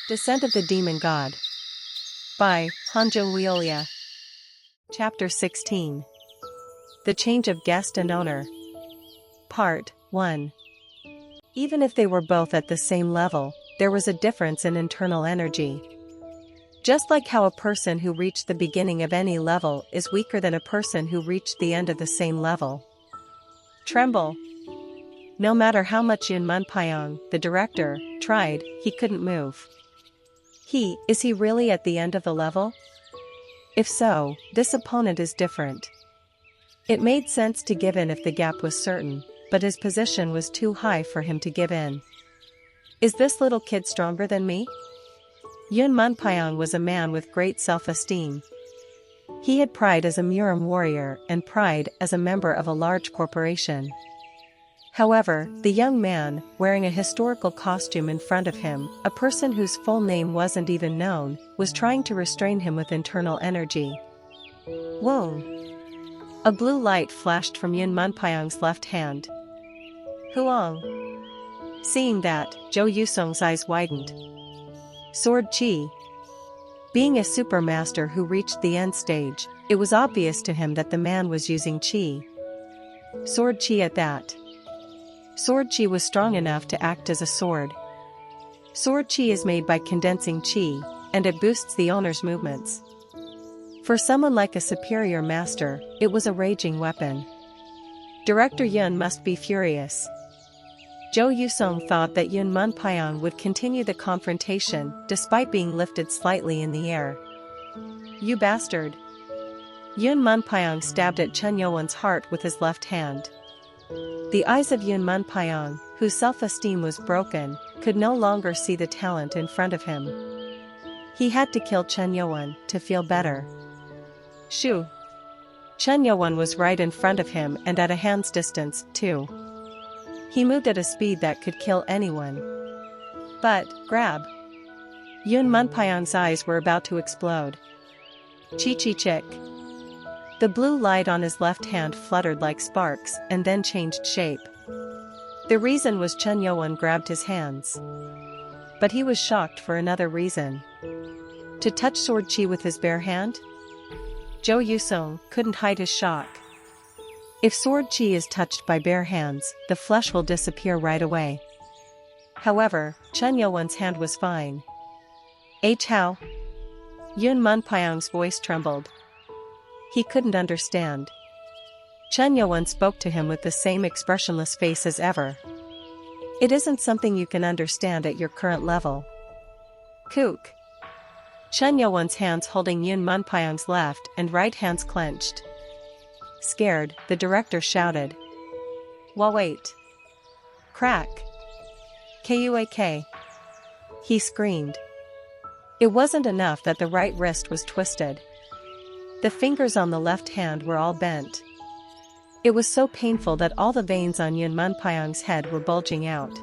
Descent of the Demon God. By Hanjo Wiolia. Chapter 16. The Change of Guest and Owner. Part 1. Even if they were both at the same level, there was a difference in internal energy. Just like how a person who reached the beginning of any level is weaker than a person who reached the end of the same level. Tremble. No matter how much Yun Munpyeong, the director, tried, he couldn't move. Is he really at the end of the level? If so, this opponent is different. It made sense to give in if the gap was certain, but his position was too high for him to give in. Is this little kid stronger than me? Yun Munpyeong was a man with great self-esteem. He had pride as a Murim warrior and pride as a member of a large corporation. However, the young man, wearing a historical costume in front of him, a person whose full name wasn't even known, was trying to restrain him with internal energy. Whoa! A blue light flashed from Yun Munpyeong's left hand. Huang! Seeing that, Jo Yusong's eyes widened. Sword Chi. Being a supermaster who reached the end stage, it was obvious to him that the man was using Chi. Sword Chi at that. Sword Chi was strong enough to act as a sword. Sword Chi is made by condensing Chi, and it boosts the owner's movements. For someone like a superior master, it was a raging weapon. Director Yun must be furious. Jo Yusong thought that Yun Munpyeong would continue the confrontation despite being lifted slightly in the air. You bastard! Yun Munpyeong stabbed at Chen Yowon's heart with his left hand. The eyes of Yun Munpyeong, whose self-esteem was broken, could no longer see the talent in front of him. He had to kill Chen Yowon to feel better. Shoo! Chen Yowon was right in front of him and at a hand's distance, too. He moved at a speed that could kill anyone. But, grab! Yun Munpyeong's eyes were about to explode. Chi-chi-chick! The blue light on his left hand fluttered like sparks and then changed shape. The reason was Chen Yowon grabbed his hands. But he was shocked for another reason. To touch Sword Chi with his bare hand? Jo Yusong couldn't hide his shock. If Sword Chi is touched by bare hands, the flesh will disappear right away. However, Chen Yowon's hand was fine. How? Yun Munpyeong's voice trembled. He couldn't understand. Chen Yowon spoke to him with the same expressionless face as ever. It isn't something you can understand at your current level. Kook. Chen Yowon's hands holding Yun Munpyeong's left and right hands clenched. Scared, the director shouted. Wait. Crack. Kuak. He screamed. It wasn't enough that the right wrist was twisted. The fingers on the left hand were all bent. It was so painful that all the veins on Yun Munpyeong's head were bulging out.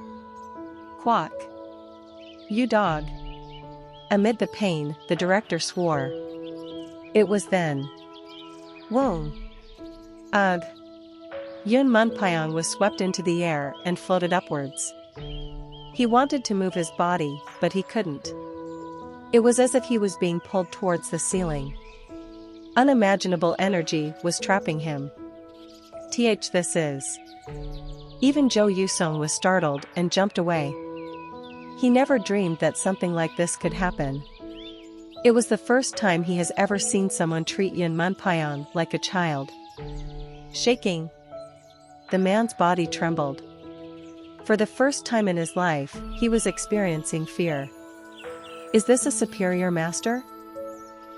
Quack. You dog. Amid the pain, the director swore. It was then. Whoa. Ugh. Yun Munpyeong was swept into the air and floated upwards. He wanted to move his body, but he couldn't. It was as if he was being pulled towards the ceiling. Unimaginable energy was trapping him. This is. Even Jo Yusong was startled and jumped away. He never dreamed that something like this could happen. It was the first time he has ever seen someone treat Yun Munpyeong like a child. Shaking. The man's body trembled. For the first time in his life, he was experiencing fear. Is this a superior master?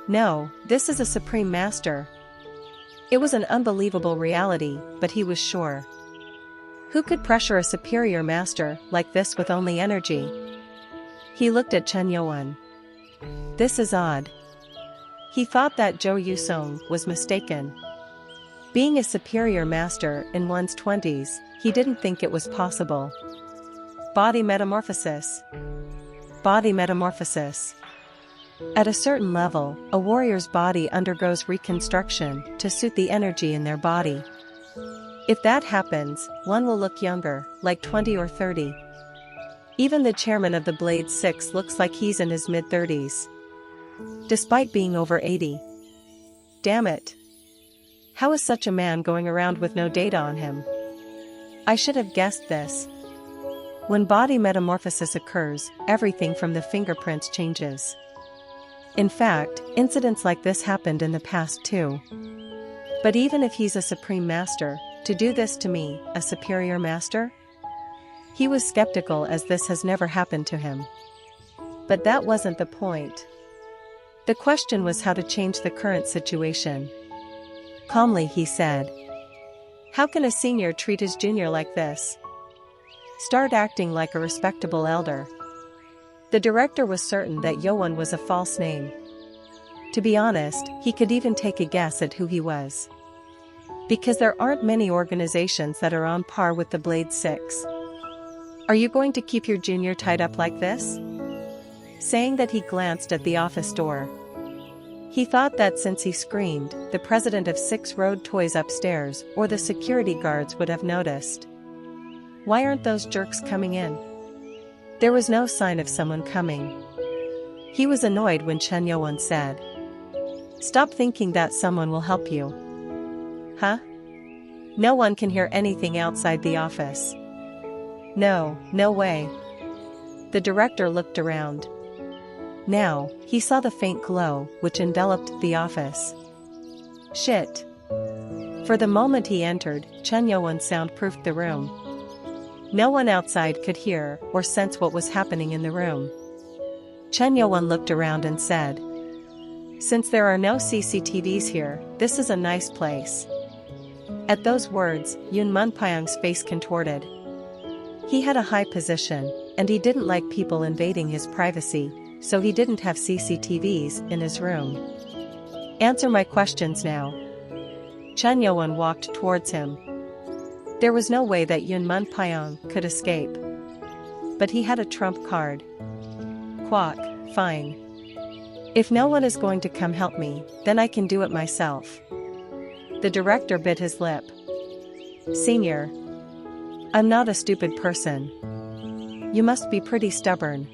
No, this is a supreme master. It was an unbelievable reality, but he was sure. Who could pressure a superior master like this with only energy? He looked at Chen Yowon. This is odd. He thought that Jo Yusong was mistaken. Being a superior master in one's 20s, he didn't think it was possible. Body metamorphosis. Body metamorphosis. At a certain level, a warrior's body undergoes reconstruction to suit the energy in their body. If that happens, one will look younger, like 20 or 30. Even the chairman of the Blade 6 looks like he's in his mid-30s. Despite being over 80. Damn it. How is such a man going around with no data on him? I should have guessed this. When body metamorphosis occurs, everything from the fingerprints changes. In fact, incidents like this happened in the past too. But even if he's a supreme master, to do this to me, a superior master? He was skeptical as this has never happened to him. But that wasn't the point. The question was how to change the current situation. Calmly he said, "How can a senior treat his junior like this? Start acting like a respectable elder." The director was certain that Yoan was a false name. To be honest, he could even take a guess at who he was. Because there aren't many organizations that are on par with the Blade 6. "Are you going to keep your junior tied up like this?" Saying that, he glanced at the office door. He thought that since he screamed, the president of 6 Road Toys upstairs or the security guards would have noticed. Why aren't those jerks coming in? There was no sign of someone coming. He was annoyed when Chen Yoan said, "Stop thinking that someone will help you." Huh? No one can hear anything outside the office. No way. The director looked around. Now, he saw the faint glow, which enveloped the office. Shit. For the moment he entered, Chen Yoan soundproofed the room. No one outside could hear or sense what was happening in the room. Chen Yoan looked around and said, "Since there are no CCTVs here, this is a nice place." At those words, Yun Munpyong's face contorted. He had a high position, and he didn't like people invading his privacy, so he didn't have CCTVs in his room. "Answer my questions now." Chen Yoan walked towards him. There was no way that Yun Munpyong could escape. But he had a trump card. Quack, fine. If no one is going to come help me, then I can do it myself. The director bit his lip. "Senior. I'm not a stupid person. You must be pretty stubborn.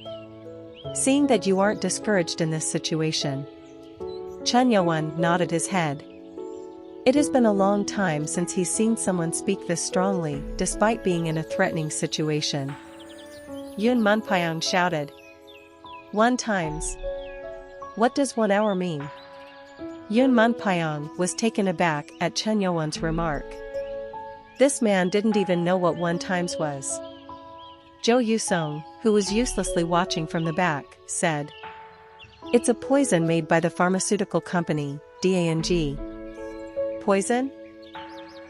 Seeing that you aren't discouraged in this situation." Chen Yoan nodded his head. It has been a long time since he's seen someone speak this strongly, despite being in a threatening situation. Yun Munpyong shouted. 1 times. What does 1 hour mean? Yun Munpyong was taken aback at Chen Yoan's remark. This man didn't even know what 1 times was. Zhou Yusong, who was uselessly watching from the back, said, "It's a poison made by the pharmaceutical company, DANG. Poison?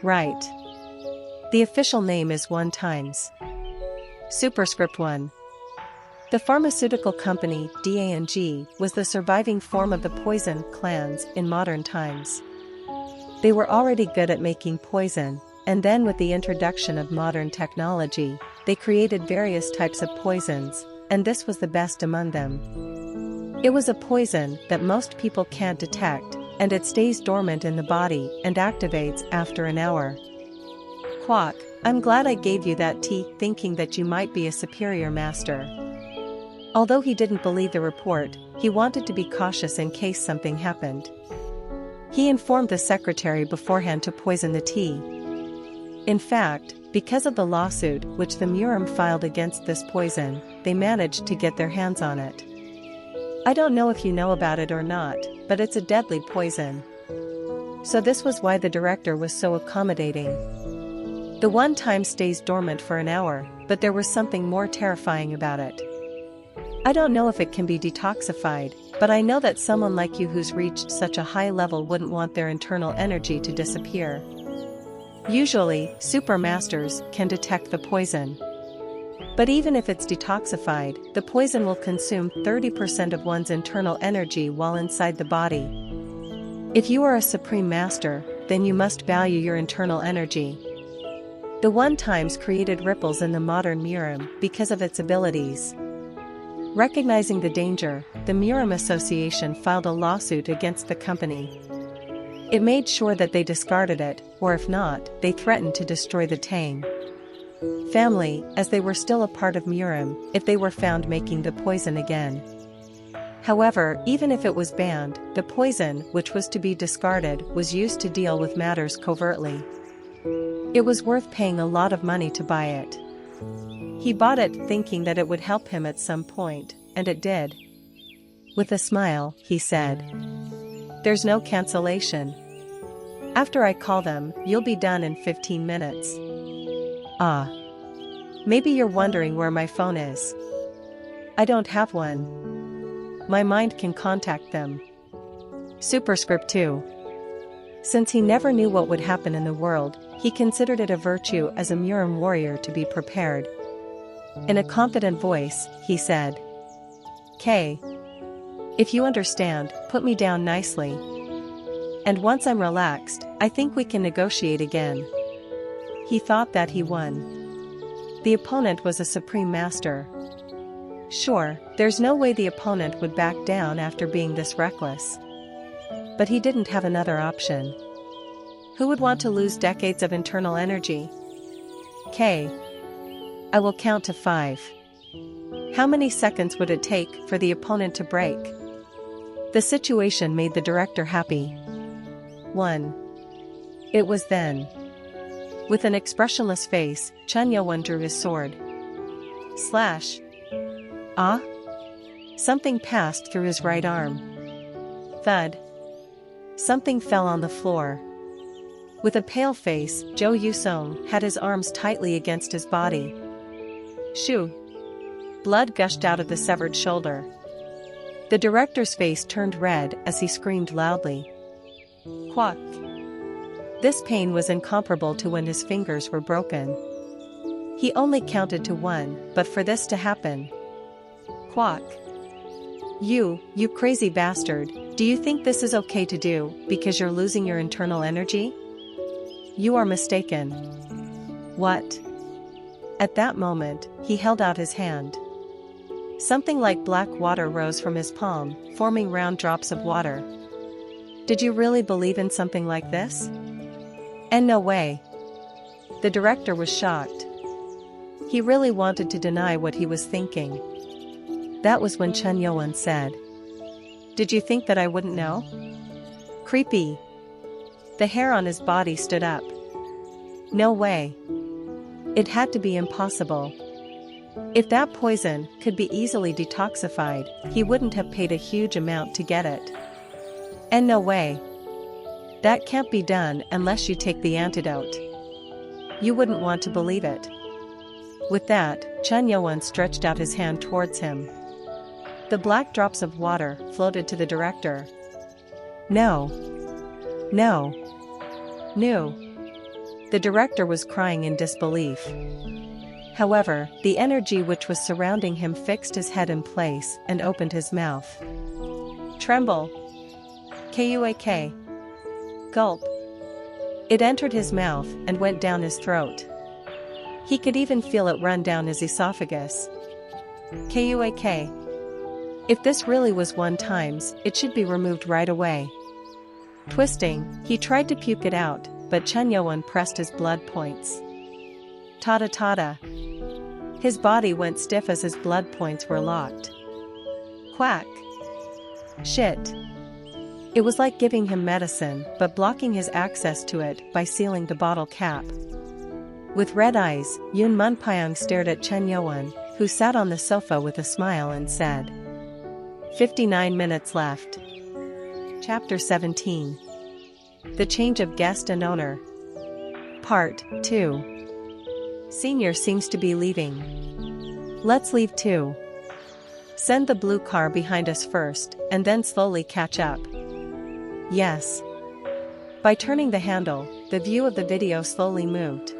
Right. The official name is 1 times. Superscript 1. The pharmaceutical company, DANG, was the surviving form of the poison clans in modern times. They were already good at making poison, and then with the introduction of modern technology, they created various types of poisons, and this was the best among them. It was a poison that most people can't detect, and it stays dormant in the body and activates after an hour. Quack, I'm glad I gave you that tea thinking that you might be a superior master." Although he didn't believe the report, he wanted to be cautious in case something happened. He informed the secretary beforehand to poison the tea. In fact, because of the lawsuit which the Murim filed against this poison, they managed to get their hands on it. I don't know if you know about it or not, but it's a deadly poison. So this was why the director was so accommodating. The 1 time stays dormant for an hour, but there was something more terrifying about it. I don't know if it can be detoxified, but I know that someone like you who's reached such a high level wouldn't want their internal energy to disappear. Usually, super masters can detect the poison. But even if it's detoxified, the poison will consume 30% of one's internal energy while inside the body. If you are a supreme master, then you must value your internal energy. The 1 times created ripples in the modern Murim because of its abilities. Recognizing the danger, the Murim Association filed a lawsuit against the company. It made sure that they discarded it, or if not, they threatened to destroy the tang. family, as they were still a part of Murim, if they were found making the poison again. However, even if it was banned, the poison, which was to be discarded, was used to deal with matters covertly. It was worth paying a lot of money to buy it. He bought it thinking that it would help him at some point, and it did. With a smile, he said, "There's no cancellation. After I call them, you'll be done in 15 minutes. Ah. Maybe you're wondering where my phone is. I don't have one. My mind can contact them." Superscript 2. Since he never knew what would happen in the world, he considered it a virtue as a Murim warrior to be prepared. In a confident voice, he said, "Kay. If you understand, put me down nicely. And once I'm relaxed, I think we can negotiate again." He thought that he won. The opponent was a supreme master. Sure, there's no way the opponent would back down after being this reckless. But he didn't have another option. Who would want to lose decades of internal energy? "Kay. I will count to 5. How many seconds would it take for the opponent to break?" The situation made the director happy. 1. It was then. With an expressionless face, Chun Yo-won drew his sword. Slash. Ah? Something passed through his right arm. Thud. Something fell on the floor. With a pale face, Jo Yu-sung had his arms tightly against his body. Shoo. Blood gushed out of the severed shoulder. The director's face turned red as he screamed loudly. Quack. This pain was incomparable to when his fingers were broken. He only counted to 1, but for this to happen. Quack. You crazy bastard, do you think this is okay to do, because you're losing your internal energy? You are mistaken. What? At that moment, he held out his hand. Something like black water rose from his palm, forming round drops of water. Did you really believe in something like this? And no way. The director was shocked. He really wanted to deny what he was thinking. That was when Chun Yo-won said, "Did you think that I wouldn't know?" Creepy. The hair on his body stood up. No way. It had to be impossible. If that poison could be easily detoxified, he wouldn't have paid a huge amount to get it. And no way. That can't be done unless you take the antidote. You wouldn't want to believe it. With that, Chun Yo-won stretched out his hand towards him. The black drops of water floated to the director. No. No. No. The director was crying in disbelief. However, the energy which was surrounding him fixed his head in place and opened his mouth. Tremble. Kuak. Gulp. It entered his mouth and went down his throat. He could even feel it run down his esophagus. Kuak. If this really was 1 times, it should be removed right away. Twisting, he tried to puke it out, but Chun Yo-won pressed his blood points. Tada. His body went stiff as his blood points were locked. Quack. Shit. It was like giving him medicine, but blocking his access to it by sealing the bottle cap. With red eyes, Yoon Mun-pyong stared at Chun Yo-won, who sat on the sofa with a smile and said, 59 minutes left. Chapter 17. The Change of Guest and Owner. Part 2. Senior seems to be leaving. Let's leave too. Send the blue car behind us first, and then slowly catch up. Yes. By turning the handle, the view of the video slowly moved.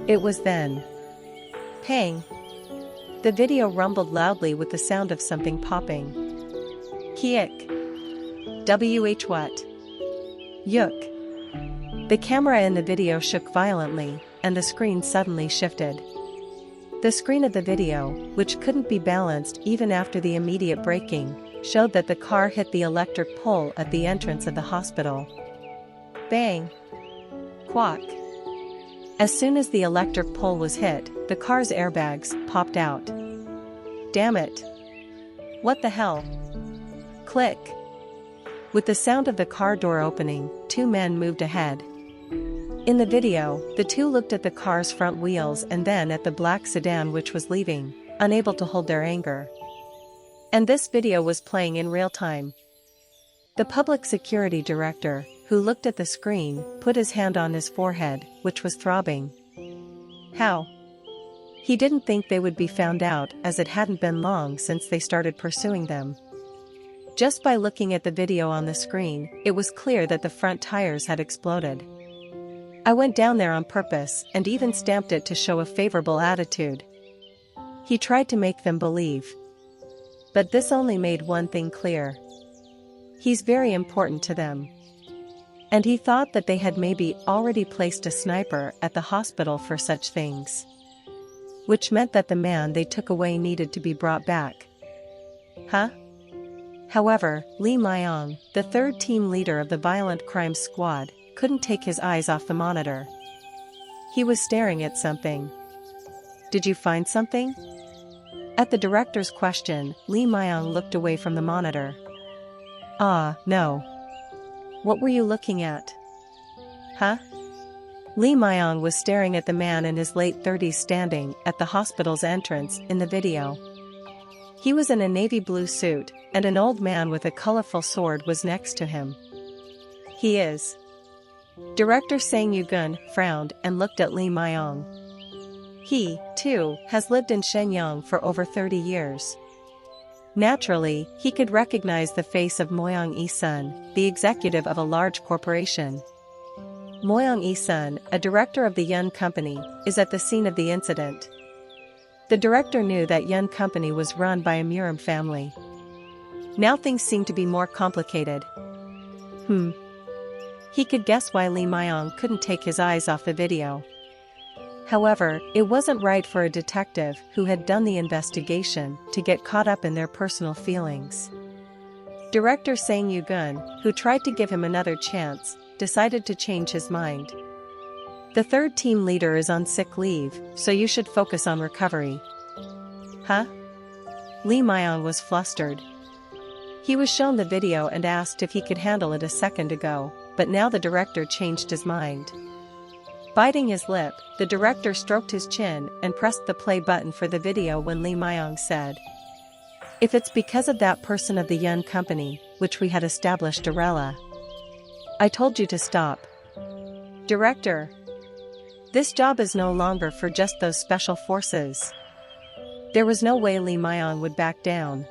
It was then. Pang. The video rumbled loudly with the sound of something popping. Kiek. WH what? Yuk. The camera in the video shook violently, and the screen suddenly shifted. The screen of the video, which couldn't be balanced even after the immediate braking, showed that the car hit the electric pole at the entrance of the hospital. Bang. Quack. As soon as the electric pole was hit, the car's airbags popped out. Damn it! What the hell? Click! With the sound of the car door opening, two men moved ahead. In the video, the two looked at the car's front wheels and then at the black sedan which was leaving, unable to hold their anger. And this video was playing in real time. The public security director, who looked at the screen, put his hand on his forehead, which was throbbing. How? He didn't think they would be found out, as it hadn't been long since they started pursuing them. Just by looking at the video on the screen, it was clear that the front tires had exploded. I went down there on purpose and even stamped it to show a favorable attitude. He tried to make them believe. But this only made one thing clear. He's very important to them. And he thought that they had maybe already placed a sniper at the hospital for such things. Which meant that the man they took away needed to be brought back. Huh? However, Lee Myung, the third team leader of the violent crime squad, couldn't take his eyes off the monitor. He was staring at something. Did you find something? At the director's question, Lee Myung looked away from the monitor. No. What were you looking at? Huh? Lee Myung was staring at the man in his late 30s standing at the hospital's entrance in the video. He was in a navy blue suit, and an old man with a colorful sword was next to him. He is. Director Sang Yoo-gun frowned and looked at Lee Myung. He, too, has lived in Shenyang for over 30 years. Naturally, he could recognize the face of Moyang Yi-sun, the executive of a large corporation. Moyang Yi-sun, a director of the Yun Company, is at the scene of the incident. The director knew that Yun Company was run by a Muram family. Now things seemed to be more complicated. He could guess why Lee Myung couldn't take his eyes off the video. However, it wasn't right for a detective who had done the investigation to get caught up in their personal feelings. Director Sang Yoo-gun, who tried to give him another chance, decided to change his mind. The third team leader is on sick leave, so you should focus on recovery. Huh? Lee Myung was flustered. He was shown the video and asked if he could handle it a second ago, but now the director changed his mind. Biting his lip, the director stroked his chin and pressed the play button for the video when Lee Myung said, "If it's because of that person of the Yun Company, which we had established Arella. I told you to stop. Director. This job is no longer for just those special forces." There was no way Lee Myung would back down.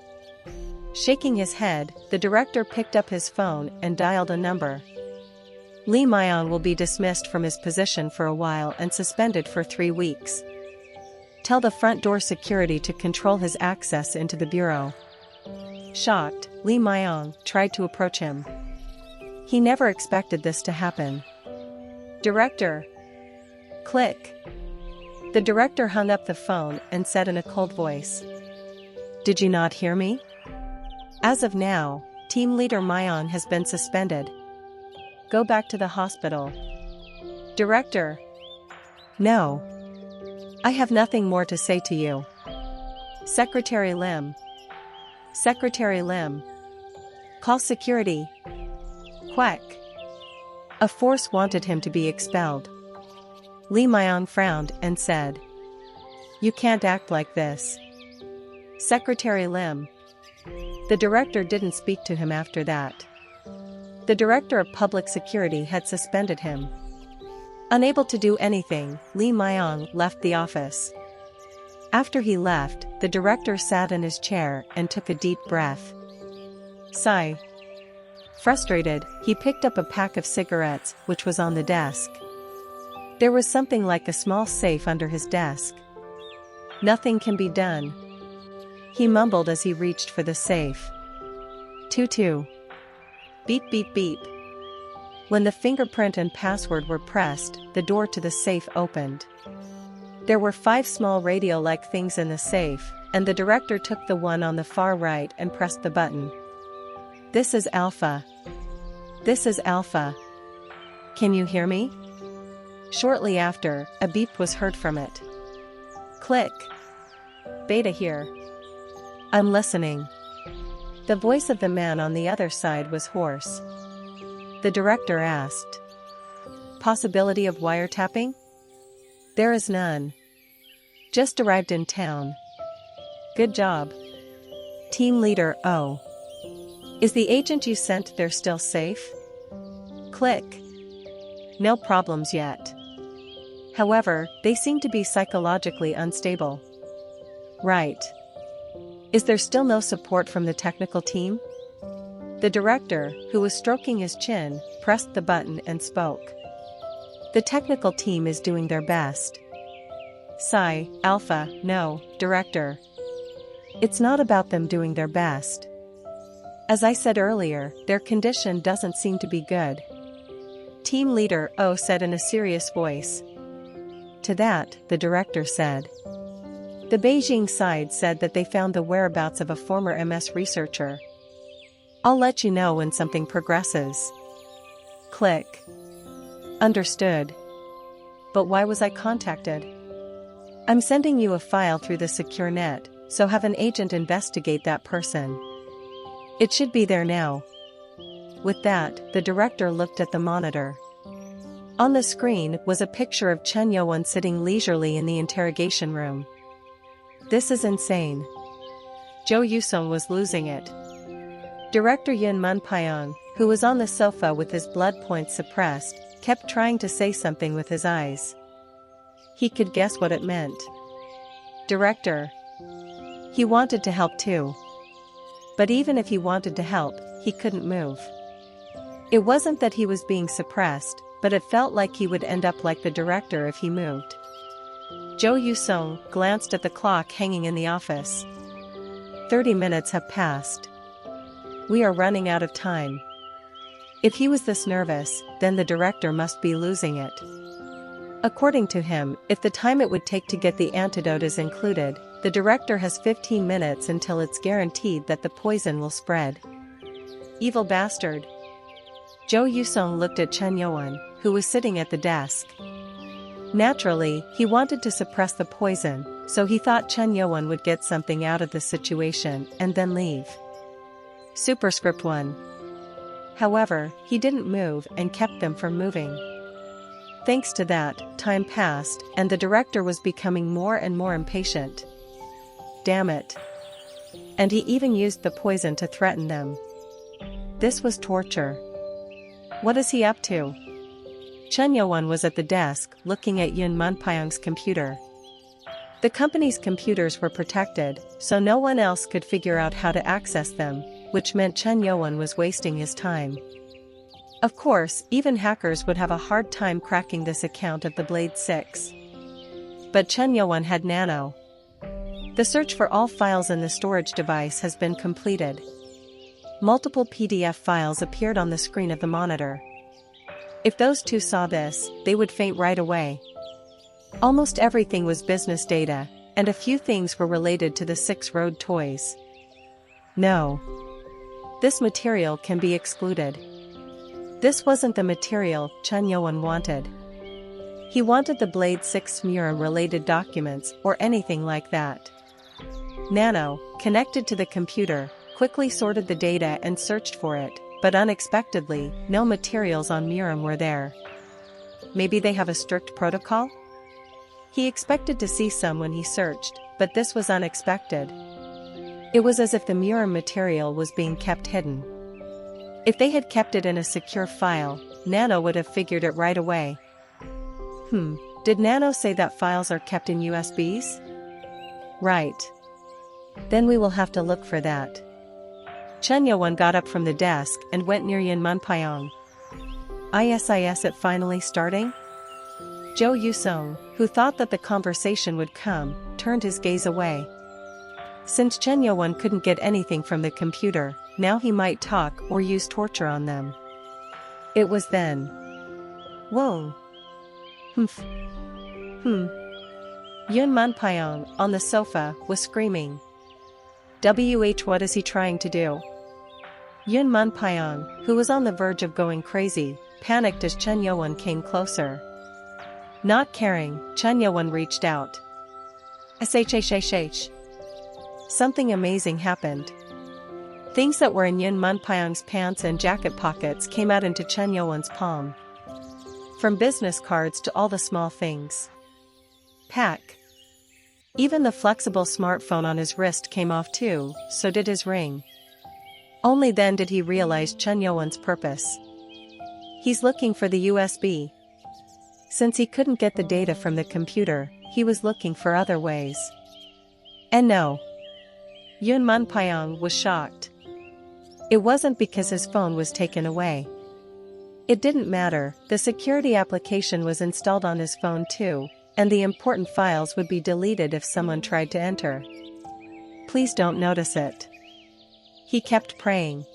Shaking his head, the director picked up his phone and dialed a number. Lee Myung will be dismissed from his position for a while and suspended for 3 weeks. Tell the front door security to control his access into the bureau. Shocked, Lee Myung tried to approach him. He never expected this to happen. Director. Click. The director hung up the phone and said in a cold voice, "Did you not hear me? As of now, team leader Myung has been suspended. Go back to the hospital." Director. No. I have nothing more to say to you. Secretary Lim. Secretary Lim. Call security. Quack. A force wanted him to be expelled. Lee Myung frowned and said, "You can't act like this." Secretary Lim. The director didn't speak to him after that. The director of public security had suspended him. Unable to do anything, Lee Myung left the office. After he left, the director sat in his chair and took a deep breath. Sigh. Frustrated, he picked up a pack of cigarettes, which was on the desk. There was something like a small safe under his desk. Nothing can be done. He mumbled as he reached for the safe. Toot. Beep beep beep. When the fingerprint and password were pressed, the door to the safe opened. There were 5 small radio-like things in the safe, and the director took the one on the far right and pressed the button. This is Alpha. This is Alpha. Can you hear me? Shortly after, a beep was heard from it. Click. Beta here. I'm listening. The voice of the man on the other side was hoarse. The director asked. Possibility of wiretapping? There is none. Just arrived in town. Good job. Team leader O. Is the agent you sent there still safe? Click. No problems yet. However, they seem to be psychologically unstable. Right. Is there still no support from the technical team? The director, who was stroking his chin, pressed the button and spoke. The technical team is doing their best. Psi, Alpha, no, director. It's not about them doing their best. As I said earlier, their condition doesn't seem to be good. Team leader O said in a serious voice. To that, the director said. The Beijing side said that they found the whereabouts of a former MS researcher. I'll let you know when something progresses. Click. Understood. But why was I contacted? I'm sending you a file through the secure net, so have an agent investigate that person. It should be there now. With that, the director looked at the monitor. On the screen was a picture of Chen Youwen sitting leisurely in the interrogation room. This is insane. Zhou Yusong was losing it. Director Yun Munpyong, who was on the sofa with his blood points suppressed, kept trying to say something with his eyes. He could guess what it meant. Director. He wanted to help too. But even if he wanted to help, he couldn't move. It wasn't that he was being suppressed, but it felt like he would end up like the director if he moved. Zhou Yusong glanced at the clock hanging in the office. 30 minutes have passed. We are running out of time. If he was this nervous, then the director must be losing it. According to him, if the time it would take to get the antidote is included, the director has 15 minutes until it's guaranteed that the poison will spread. Evil bastard. Zhou Yusong looked at Chen Youwen, who was sitting at the desk. Naturally, he wanted to suppress the poison, so he thought Chen Youwen would get something out of the situation and then leave. Superscript 1. However, he didn't move and kept them from moving. Thanks to that, time passed, and the director was becoming more and more impatient. Damn it. And he even used the poison to threaten them. This was torture. What is he up to? Chen Youwen was at the desk, looking at Yun Munpyong's computer. The company's computers were protected, so no one else could figure out how to access them, which meant Chen Youwen was wasting his time. Of course, even hackers would have a hard time cracking this account of the Blade 6. But Chen Youwen had Nano. The search for all files in the storage device has been completed. Multiple PDF files appeared on the screen of the monitor. If those two saw this, they would faint right away. Almost everything was business data, and a few things were related to the 6 road toys. No. This material can be excluded. This wasn't the material Chen Youwen wanted. He wanted the Blade 6 Murim-related documents or anything like that. Nano, connected to the computer, quickly sorted the data and searched for it, but unexpectedly, no materials on Murim were there. Maybe they have a strict protocol? He expected to see some when he searched, but this was unexpected. It was as if the Murim material was being kept hidden. If they had kept it in a secure file, Nano would have figured it right away. Did Nano say that files are kept in USBs? Right. Then we will have to look for that. Chen Youwen got up from the desk and went near Yun Munpyong. Is it finally starting? Zhou Yusong, who thought that the conversation would come, turned his gaze away. Since Chen Youwen couldn't get anything from the computer, now he might talk or use torture on them. It was then. Whoa. Yun Munpyong, on the sofa, was screaming. What is he trying to do? Yun Munpyong, who was on the verge of going crazy, panicked as Chen Youwen came closer. Not caring, Chen Yuan reached out. Shh. Something amazing happened. Things that were in Yun Munpyong's pants and jacket pockets came out into Chen Yuan's palm. From business cards to all the small things. Pack. Even the flexible smartphone on his wrist came off too, so did his ring. Only then did he realize Chen Yuan's purpose. He's looking for the USB. Since he couldn't get the data from the computer, he was looking for other ways. And no. Yun Munpyong was shocked. It wasn't because his phone was taken away. It didn't matter, the security application was installed on his phone too, and the important files would be deleted if someone tried to enter. Please don't notice it. He kept praying.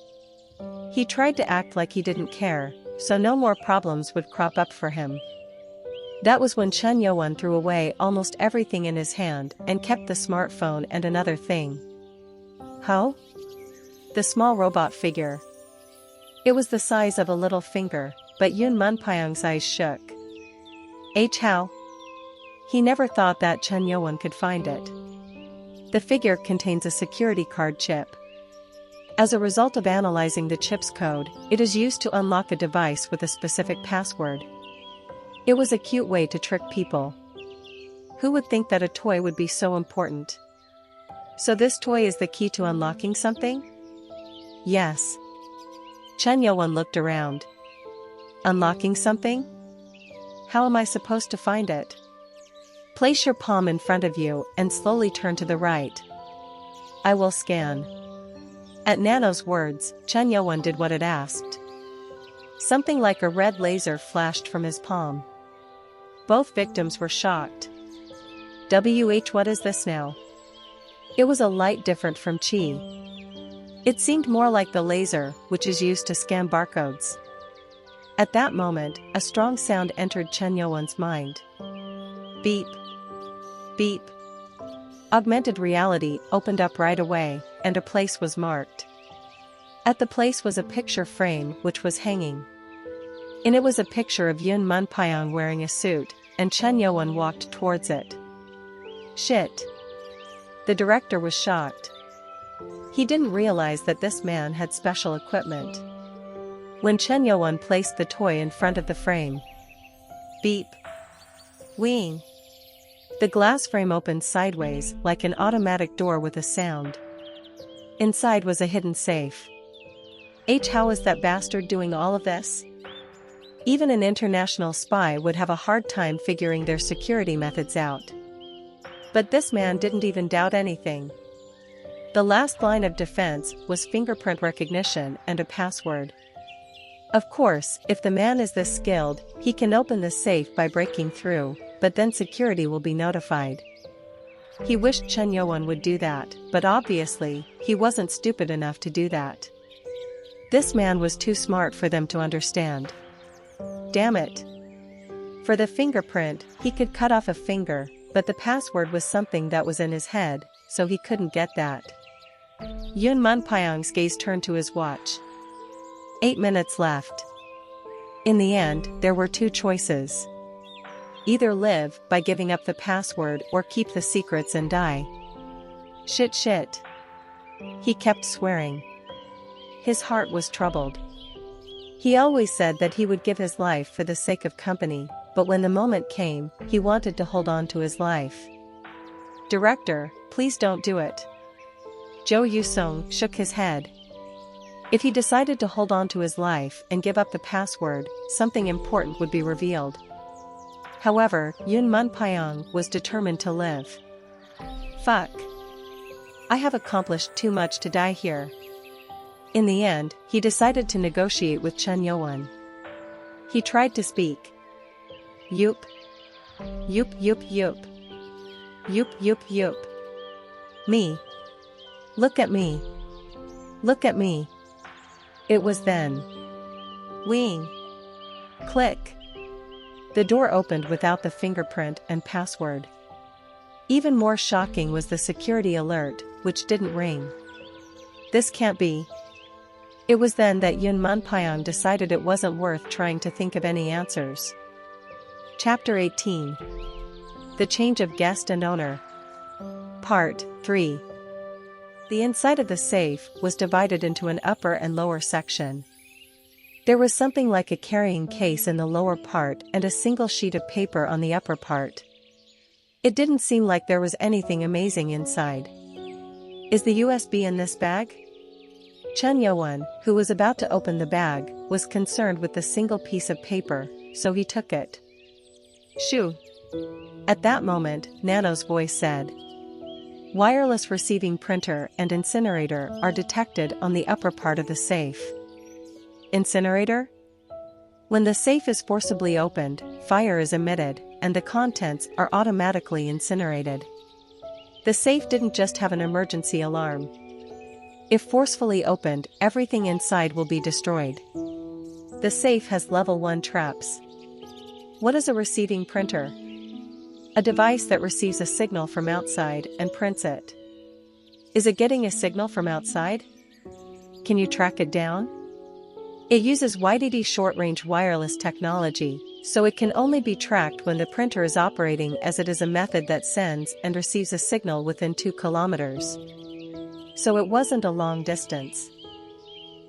He tried to act like he didn't care, so no more problems would crop up for him. That was when Chen Yuan threw away almost everything in his hand and kept the smartphone and another thing. How? The small robot figure. It was the size of a little finger, but Yun Munpyong's eyes shook. How? He never thought that Chen Yuan could find it. The figure contains a security card chip. As a result of analyzing the chip's code, it is used to unlock a device with a specific password. It was a cute way to trick people. Who would think that a toy would be so important? So this toy is the key to unlocking something? Yes. Chen Yuan looked around. Unlocking something? How am I supposed to find it? Place your palm in front of you and slowly turn to the right. I will scan. At Nano's words, Chen Yuan did what it asked. Something like a red laser flashed from his palm. Both victims were shocked. What is this now? It was a light different from Qi. It seemed more like the laser, which is used to scan barcodes. At that moment, a strong sound entered Chen Yuan's mind. Beep. Beep. Augmented reality opened up right away, and a place was marked. At the place was a picture frame which was hanging. In it was a picture of Yun Munpyong wearing a suit, and Chen Yuan walked towards it. Shit. The director was shocked. He didn't realize that this man had special equipment. When Chen Yuan placed the toy in front of the frame. Beep. Wing. The glass frame opened sideways like an automatic door with a sound. Inside was a hidden safe. How is that bastard doing all of this? Even an international spy would have a hard time figuring their security methods out. But this man didn't even doubt anything. The last line of defense was fingerprint recognition and a password. Of course, if the man is this skilled, he can open the safe by breaking through, but then security will be notified. He wished Chen Yuan would do that, but obviously, he wasn't stupid enough to do that. This man was too smart for them to understand. Damn it. For the fingerprint, he could cut off a finger, but the password was something that was in his head, so he couldn't get that. Yun Munpyong's gaze turned to his watch. 8 minutes left. In the end, there were two choices. Either live by giving up the password or keep the secrets and die. Shit. He kept swearing. His heart was troubled. He always said that he would give his life for the sake of company, but when the moment came, he wanted to hold on to his life. Director, please don't do it. Zhou Yusong shook his head. If he decided to hold on to his life and give up the password, something important would be revealed. However, Yun Munpyong was determined to live. Fuck. I have accomplished too much to die here. In the end, he decided to negotiate with Chen Yuan. He tried to speak. Yoop. Yoop. Yoop. Me. Look at me. Look at me. It was then. Wing. Click. The door opened without the fingerprint and password. Even more shocking was the security alert, which didn't ring. This can't be. It was then that Yun Munpyong decided it wasn't worth trying to think of any answers. Chapter 18. The Change of Guest and Owner. Part 3. The inside of the safe was divided into an upper and lower section. There was something like a carrying case in the lower part and a single sheet of paper on the upper part. It didn't seem like there was anything amazing inside. Is the USB in this bag? Chun Yo-won, who was about to open the bag, was concerned with the single piece of paper, so he took it. Shoo! At that moment, Nano's voice said. Wireless receiving printer and incinerator are detected on the upper part of the safe. Incinerator? When the safe is forcibly opened, fire is emitted, and the contents are automatically incinerated. The safe didn't just have an emergency alarm. If forcefully opened, everything inside will be destroyed. The safe has level 1 traps. What is a receiving printer? A device that receives a signal from outside and prints it. Is it getting a signal from outside? Can you track it down? It uses YDD short-range wireless technology, so it can only be tracked when the printer is operating, as it is a method that sends and receives a signal within 2 kilometers. So it wasn't a long distance.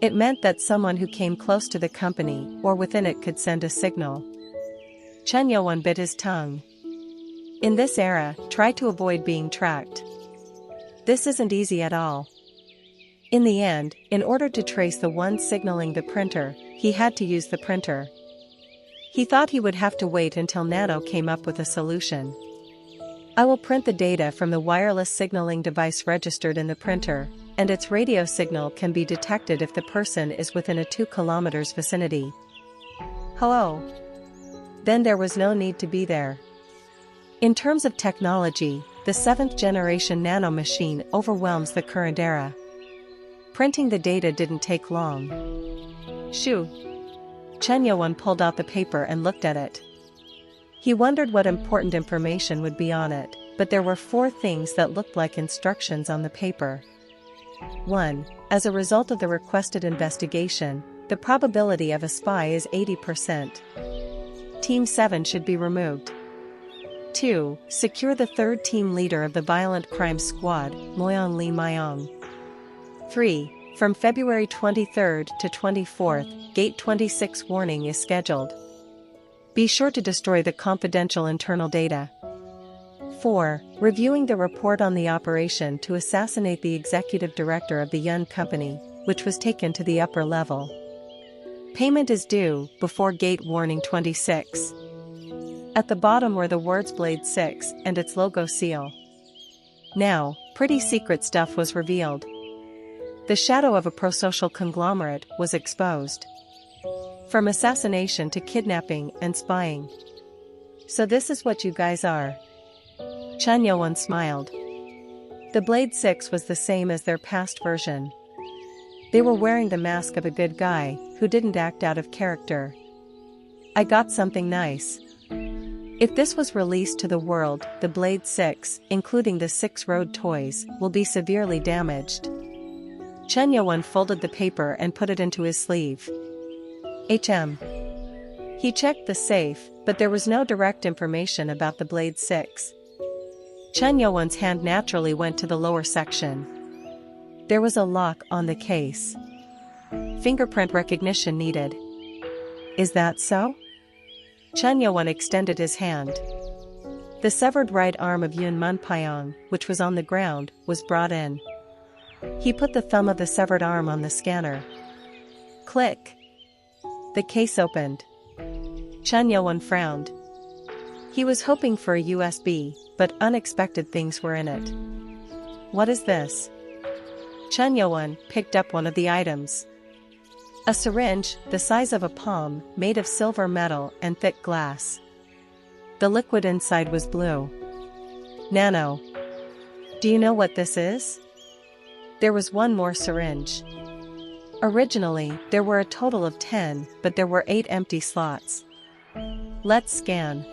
It meant that someone who came close to the company or within it could send a signal. Chun Yo-won bit his tongue. In this era, try to avoid being tracked. This isn't easy at all. In the end, in order to trace the one signaling the printer, he had to use the printer. He thought he would have to wait until Nano came up with a solution. I will print the data from the wireless signaling device registered in the printer, and its radio signal can be detected if the person is within a 2 kilometers vicinity. Hello. Then there was no need to be there. In terms of technology, the 7th generation Nano machine overwhelms the current era. Printing the data didn't take long. Shoo! Chun Yo-won pulled out the paper and looked at it. He wondered what important information would be on it, but there were 4 things that looked like instructions on the paper. 1. As a result of the requested investigation, the probability of a spy is 80%. Team 7 should be removed. 2. Secure the 3rd team leader of the violent crime squad, Moyeon Lee Myong. 3. From February 23rd to 24th, Gate 26 warning is scheduled. Be sure to destroy the confidential internal data. 4. Reviewing the report on the operation to assassinate the executive director of the Yun Company, which was taken to the upper level. Payment is due before Gate Warning 26. At the bottom were the words Blade 6 and its logo seal. Now, pretty secret stuff was revealed. The shadow of a prosocial conglomerate was exposed. From assassination to kidnapping and spying. So this is what you guys are. Chun Yo-won smiled. The Blade 6 was the same as their past version. They were wearing the mask of a good guy who didn't act out of character. I got something nice. If this was released to the world, the Blade 6, including the 6 road toys, will be severely damaged. Chun Yo-won folded the paper and put it into his sleeve. He checked the safe, but there was no direct information about the Blade 6. Chun Yo-won's hand naturally went to the lower section. There was a lock on the case. Fingerprint recognition needed. Is that so? Chun Yo-won extended his hand. The severed right arm of Yoon Mun-pyong, which was on the ground, was brought in. He put the thumb of the severed arm on the scanner. Click. The case opened. Chun Yo-won frowned. He was hoping for a USB, but unexpected things were in it. What is this? Chun Yo-won picked up one of the items. A syringe, the size of a palm, made of silver metal and thick glass. The liquid inside was blue. Nano. Do you know what this is? There was one more syringe. Originally, there were a total of 10, but there were 8 empty slots. Let's scan.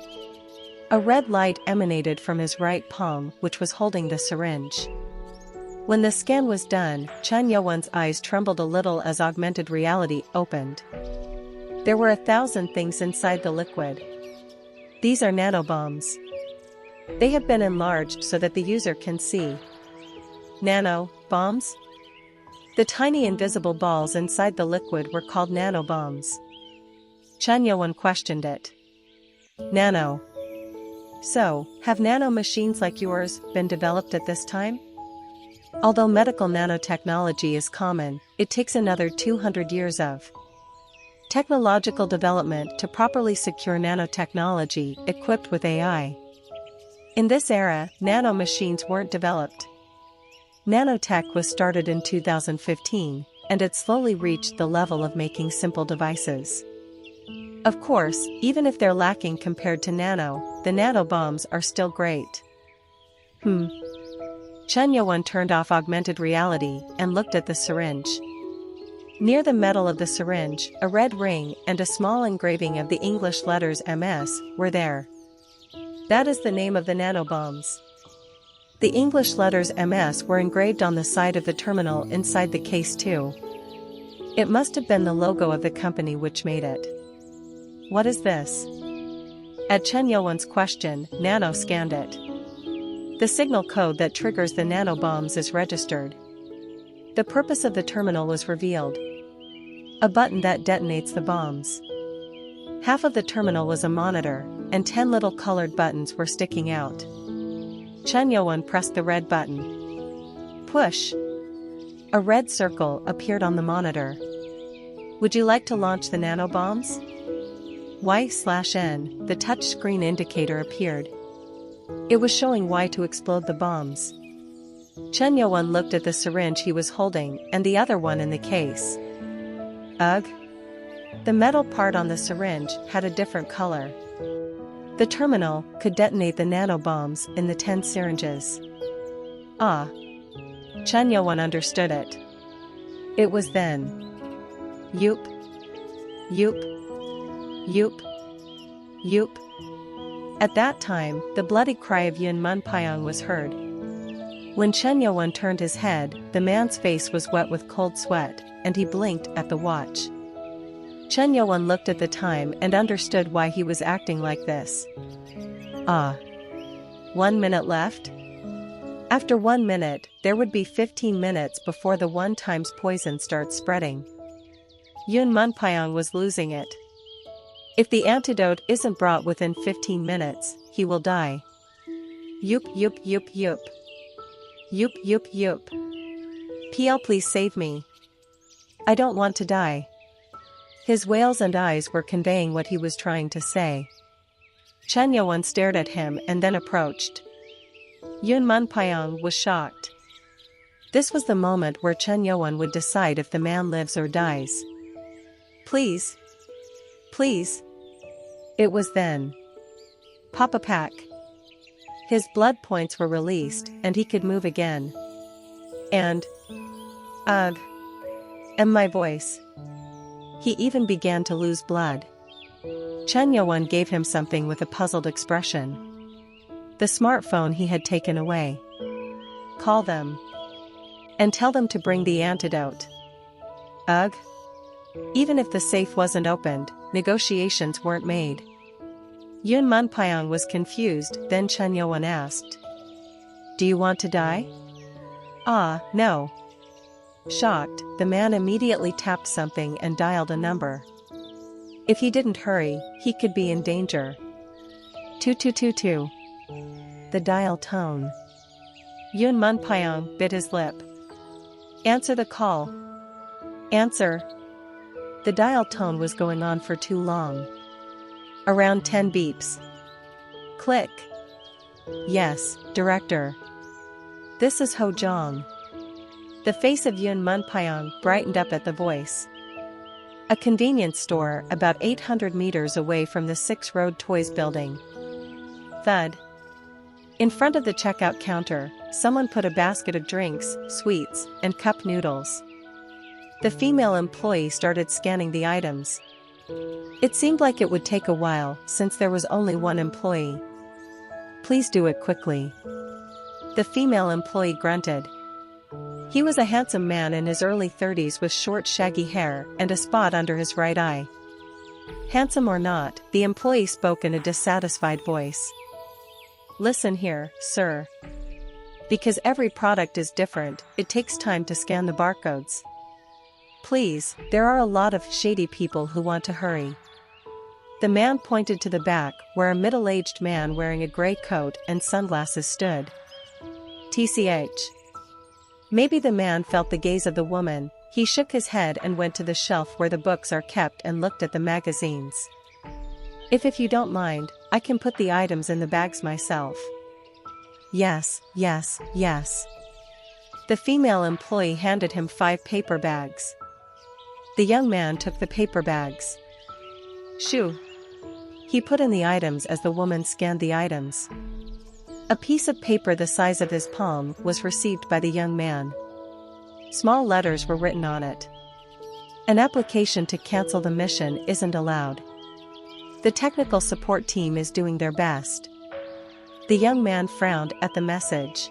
A red light emanated from his right palm, which was holding the syringe. When the scan was done, Chun Yo-won's eyes trembled a little as augmented reality opened. There were 1,000 things inside the liquid. These are nanobombs. They have been enlarged so that the user can see. Nanobombs? The tiny invisible balls inside the liquid were called nanobombs. Chen Yuan questioned it. Nano. So, have nano machines like yours been developed at this time? Although medical nanotechnology is common, it takes another 200 years of technological development to properly secure nanotechnology equipped with AI. In this era, nano machines weren't developed. Nanotech was started in 2015, and it slowly reached the level of making simple devices. Of course, even if they're lacking compared to nano, the nanobombs are still great. Chen Yuan turned off augmented reality and looked at the syringe. Near the metal of the syringe, a red ring and a small engraving of the English letters MS were there. That is the name of the nanobombs. The English letters MS were engraved on the side of the terminal inside the case too. It must have been the logo of the company which made it. What is this? At Chen Yuan's question, Nano scanned it. The signal code that triggers the nanobombs is registered. The purpose of the terminal was revealed. A button that detonates the bombs. Half of the terminal was a monitor, and 10 little colored buttons were sticking out. Chen Yuan pressed the red button. Push! A red circle appeared on the monitor. Would you like to launch the nanobombs? Y/N, the touchscreen indicator appeared. It was showing Y to explode the bombs. Chen Yuan looked at the syringe he was holding and the other one in the case. Ugh! The metal part on the syringe had a different color. The terminal could detonate the nanobombs in the 10 syringes. Ah! Chen Yuan understood it. It was then. Yoop! Yoop! Yoop! Yoop! At that time, the bloody cry of Yun Munpyong was heard. When Chen Yuan turned his head, the man's face was wet with cold sweat, and he blinked at the watch. Chen Yuan looked at the time and understood why he was acting like this. Ah! 1 minute left? After 1 minute, there would be 15 minutes before the 1 times poison starts spreading. Yun Munpyong was losing it. If the antidote isn't brought within 15 minutes, he will die. Yoop yoop yoop yoop. Yoop yoop yoop. PL, please save me. I don't want to die. His wails and eyes were conveying what he was trying to say. Chen Yuan stared at him and then approached. Yun Munpyong was shocked. This was the moment where Chen Yuan would decide if the man lives or dies. Please. Please. It was then. Papa Pack. His blood points were released and he could move again. And. Ugh. And my voice. He even began to lose blood. Chen Yuan gave him something with a puzzled expression. The smartphone he had taken away. Call them. And tell them to bring the antidote. Ugh. Even if the safe wasn't opened, negotiations weren't made. Yun Munpyong was confused, then Chen Yuan asked. Do you want to die? Ah, no. Shocked, the man immediately tapped something and dialed a number. If he didn't hurry, he could be in danger. 2222. The dial tone. Yun Munpyong bit his lip. Answer the call. Answer. The dial tone was going on for too long. Around 10 beeps. Click. Yes, director. This is Ho Zhang. The face of Yun Munpyong brightened up at the voice. A convenience store about 800 meters away from the 6 Road Toys building. Thud. In front of the checkout counter, someone put a basket of drinks, sweets, and cup noodles. The female employee started scanning the items. It seemed like it would take a while since there was only one employee. Please do it quickly. The female employee grunted. He was a handsome man in his early 30s with short shaggy hair and a spot under his right eye. Handsome or not, the employee spoke in a dissatisfied voice. Listen here, sir. Because every product is different, it takes time to scan the barcodes. Please, there are a lot of shady people who want to hurry. The man pointed to the back, where a middle-aged man wearing a gray coat and sunglasses stood. TCH. Maybe the man felt the gaze of the woman. He shook his head and went to the shelf where the books are kept and looked at the magazines. If you don't mind, I can put the items in the bags myself. Yes. The female employee handed him 5 paper bags. The young man took the paper bags. Shoo! He put in the items as the woman scanned the items. A piece of paper the size of his palm was received by the young man. Small letters were written on it. An application to cancel the mission isn't allowed. The technical support team is doing their best. The young man frowned at the message.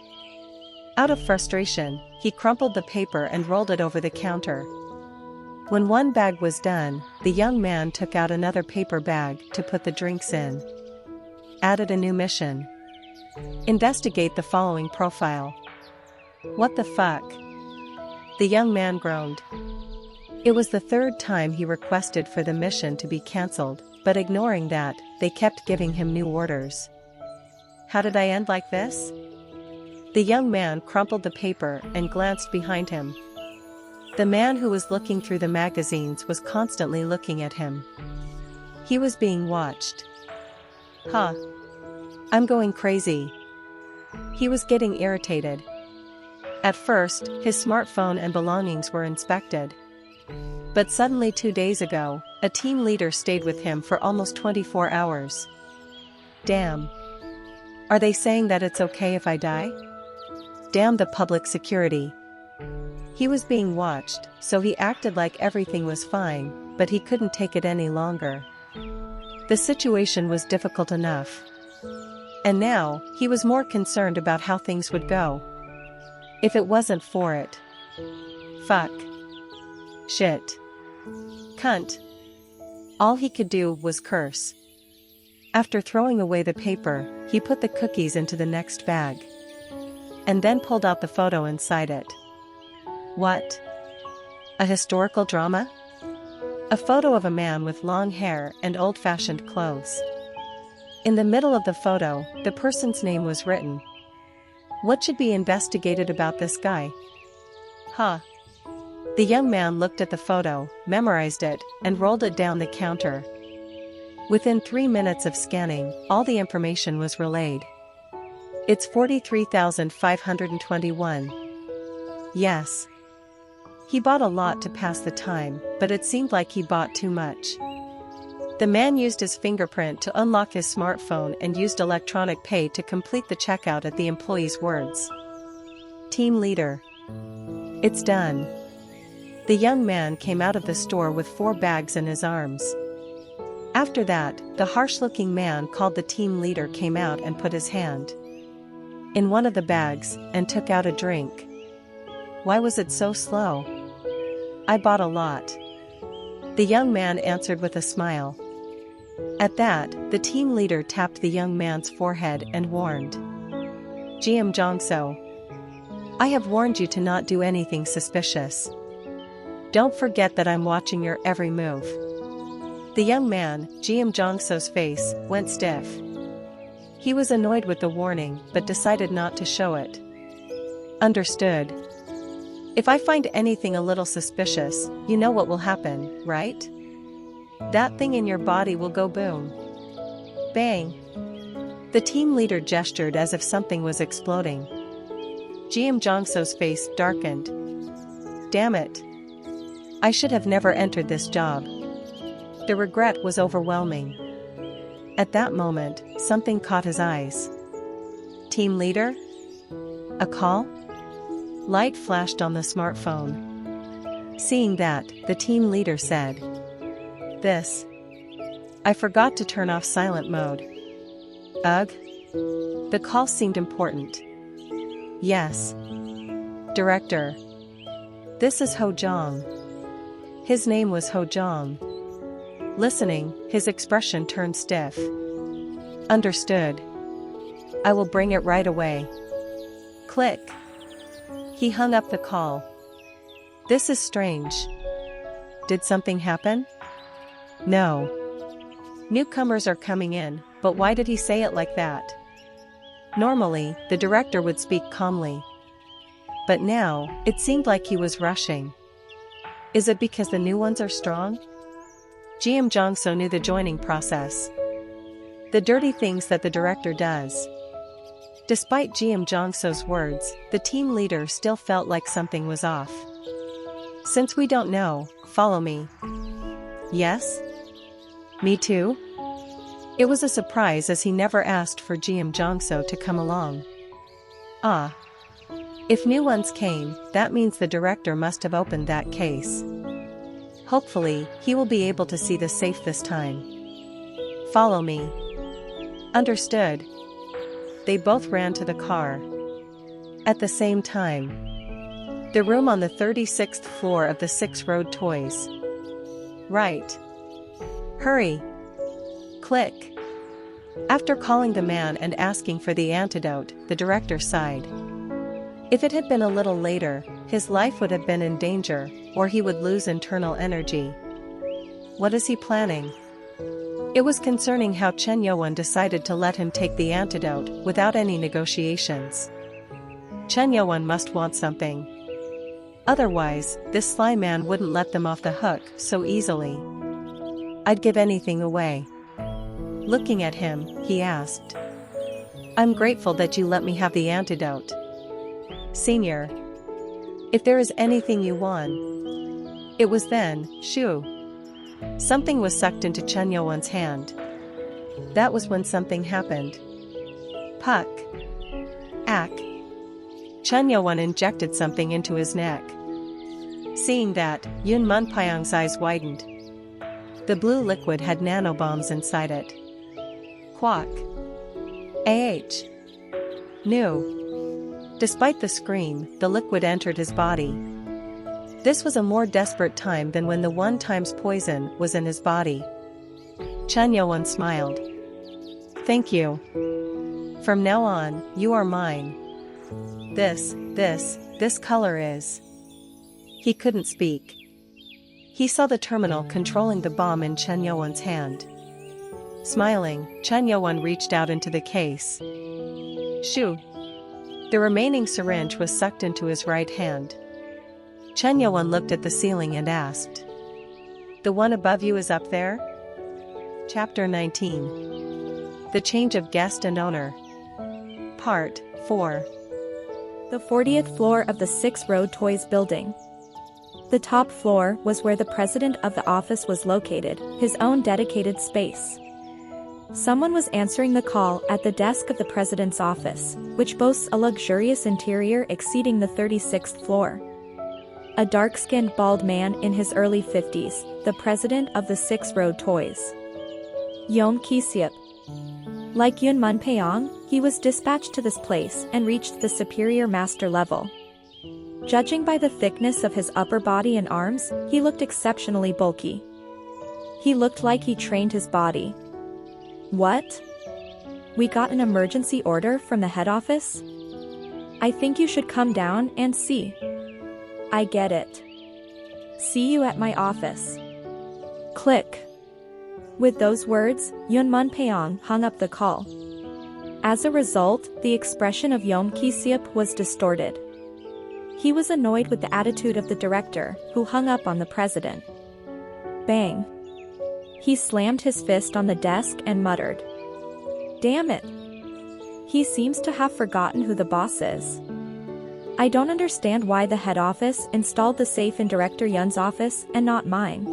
Out of frustration, he crumpled the paper and rolled it over the counter. When one bag was done, the young man took out another paper bag to put the drinks in. Added a new mission. Investigate the following profile. What the fuck? The young man groaned. It was the 3rd time he requested for the mission to be cancelled, but ignoring that, they kept giving him new orders. How did I end like this? The young man crumpled the paper and glanced behind him. The man who was looking through the magazines was constantly looking at him. He was being watched. Huh. I'm going crazy. He was getting irritated. At first, his smartphone and belongings were inspected. But suddenly 2 days ago, a team leader stayed with him for almost 24 hours. Damn. Are they saying that it's okay if I die? Damn the public security. He was being watched, so he acted like everything was fine, but he couldn't take it any longer. The situation was difficult enough. And now, he was more concerned about how things would go. If it wasn't for it. Fuck. Shit. Cunt. All he could do was curse. After throwing away the paper, he put the cookies into the next bag. And then pulled out the photo inside it. What? A historical drama? A photo of a man with long hair and old-fashioned clothes. In the middle of the photo, the person's name was written. What should be investigated about this guy? Huh. The young man looked at the photo, memorized it, and rolled it down the counter. Within 3 minutes of scanning, all the information was relayed. It's 43,521. Yes. He bought a lot to pass the time, but it seemed like he bought too much. The man used his fingerprint to unlock his smartphone and used electronic pay to complete the checkout at the employee's words. Team leader. It's done. The young man came out of the store with 4 bags in his arms. After that, the harsh-looking man called the team leader came out and put his hand in one of the bags and took out a drink. Why was it so slow? I bought a lot. The young man answered with a smile. At that, the team leader tapped the young man's forehead and warned. GM Jongso. I have warned you to not do anything suspicious. Don't forget that I'm watching your every move. The young man, GM Jongso's face, went stiff. He was annoyed with the warning but decided not to show it. Understood. If I find anything a little suspicious, you know what will happen, right? That thing in your body will go boom. Bang. The team leader gestured as if something was exploding. GM Jongso's face darkened. Damn it. I should have never entered this job. The regret was overwhelming. At that moment, something caught his eyes. Team leader? A call? Light flashed on the smartphone. Seeing that, the team leader said, This. I forgot to turn off silent mode. Ugh. The call seemed important. Yes. Director. This is Ho Jong. His name was Ho Jong. Listening, his expression turned stiff. Understood. I will bring it right away. Click. He hung up the call. This is strange. Did something happen? No. Newcomers are coming in, but why did he say it like that? Normally, the director would speak calmly. But now, it seemed like he was rushing. Is it because the new ones are strong? GM Jong-so knew the joining process. The dirty things that the director does. Despite GM Jong-so's words, the team leader still felt like something was off. Since we don't know, follow me. Yes? Me too? It was a surprise as he never asked for GM Jong-so to come along. Ah. If new ones came, that means the director must have opened that case. Hopefully, he will be able to see the safe this time. Follow me. Understood. They both ran to the car. At the same time. The room on the 36th floor of the 6 Road Toys. Right. Hurry. Click. After calling the man and asking for the antidote, the director sighed. If it had been a little later, his life would have been in danger, or he would lose internal energy. What is he planning? It was concerning how Chen Yo-won decided to let him take the antidote without any negotiations. Chen Yo-won must want something. Otherwise, this sly man wouldn't let them off the hook so easily. I'd give anything away. Looking at him, he asked. I'm grateful that you let me have the antidote. Senior. If there is anything you want. It was then, shoo. Something was sucked into Chen Yo-won's hand. That was when something happened. Puck. Ack. Chen Yo-won injected something into his neck. Seeing that, Yoon Mun-pyeong's eyes widened. The blue liquid had nanobombs inside it. Quack. Ah. New. Despite the scream, the liquid entered his body. This was a more desperate time than when the 1 times poison was in his body. Chen Yo-won smiled. Thank you. From now on, you are mine. This color is. He couldn't speak. He saw the terminal controlling the bomb in Chen Yo-won's hand. Smiling, Chen Yo-won reached out into the case. Shoo. The remaining syringe was sucked into his right hand. Chen Yo-won looked at the ceiling and asked. The one above you is up there? Chapter 19. The Change of Guest and Owner. Part 4. The 40th floor of the 6 Road Toys building. The top floor was where the president of the office was located, his own dedicated space. Someone was answering the call at the desk of the president's office, which boasts a luxurious interior exceeding the 36th floor. A dark-skinned bald man in his early 50s, the president of the 6 Road Toys. Yeom Ki-seop. Like Yoon Mun-pyeong, he was dispatched to this place and reached the superior master level. Judging by the thickness of his upper body and arms, he looked exceptionally bulky. He looked like he trained his body. What? We got an emergency order from the head office? I think you should come down and see. I get it. See you at my office. Click. With those words, Yoon Mun-pyeong hung up the call. As a result, the expression of Yeom Ki-seop was distorted. He was annoyed with the attitude of the director, who hung up on the president. Bang. He slammed his fist on the desk and muttered. Damn it. He seems to have forgotten who the boss is. I don't understand why the head office installed the safe in Director Yun's office and not mine.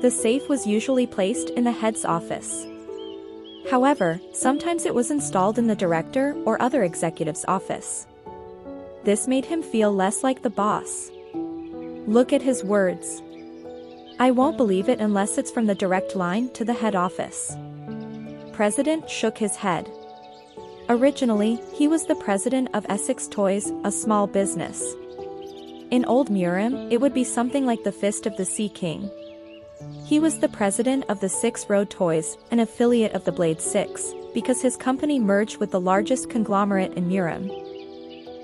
The safe was usually placed in the head's office. However, sometimes it was installed in the director or other executive's office. This made him feel less like the boss. Look at his words. I won't believe it unless it's from the direct line to the head office. President shook his head. Originally, he was the president of Essex Toys, a small business. In Old Murim, it would be something like the Fist of the Sea King. He was the president of the Six Road Toys, an affiliate of the Blade Six, because his company merged with the largest conglomerate in Murim.